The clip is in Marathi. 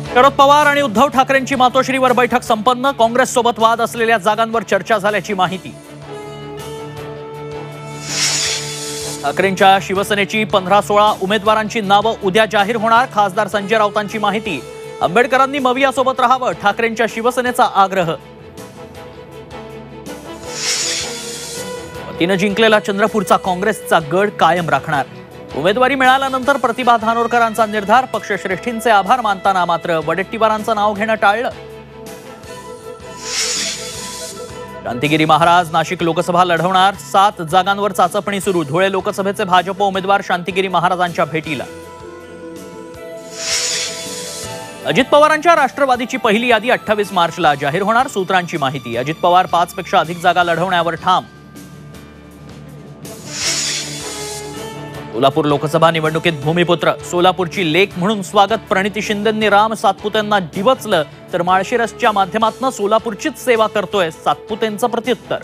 शरद पवार आणि उद्धव ठाकरेंची मातोश्रीवर बैठक संपन्न। काँग्रेस सोबत वाद असलेल्या जागांवर चर्चा झाल्याची माहिती। ठाकरेंच्या शिवसेनेची 15-16 उमेदवारांची नावे उद्या जाहीर होणार। खासदार संजय राऊतांची माहिती। आंबेडकरांनी मवियासोबत राहावं, ठाकरेंच्या शिवसेनेचा आग्रह। तिने जिंकलेला चंद्रपूरचा काँग्रेसचा गड कायम राखणार। उमेदवारी मिळाल्यानंतर प्रतिभा धानोरकरांचा निर्धार। पक्षश्रेष्ठींचे आभार मानताना मात्र वडेट्टीवारांचं नाव घेणं टाळलं। शांतिगिरी महाराज नाशिक लोकसभा लढवणार। 7 जागांवर चाचपणी सुरू। धुळे लोकसभेचे भाजप उमेदवार शांतिगिरी महाराजांच्या भेटीला। अजित पवारांच्या राष्ट्रवादीची पहिली यादी 28 मार्चला जाहीर होणार। सूत्रांची माहिती। अजित पवार 5 पेक्षा अधिक जागा लढवण्यावर ठाम। सोलापूर लोकसभा निवडणुकीत भूमिपुत्र सोलापूरची लेक म्हणून स्वागत। प्रणिती शिंदेंनी राम सातपुतेंना डिवचलं तर माळशिरसच्या माध्यमातून सोलापूरचीच सेवा करतोय सातपुतेंचं प्रत्युत्तर।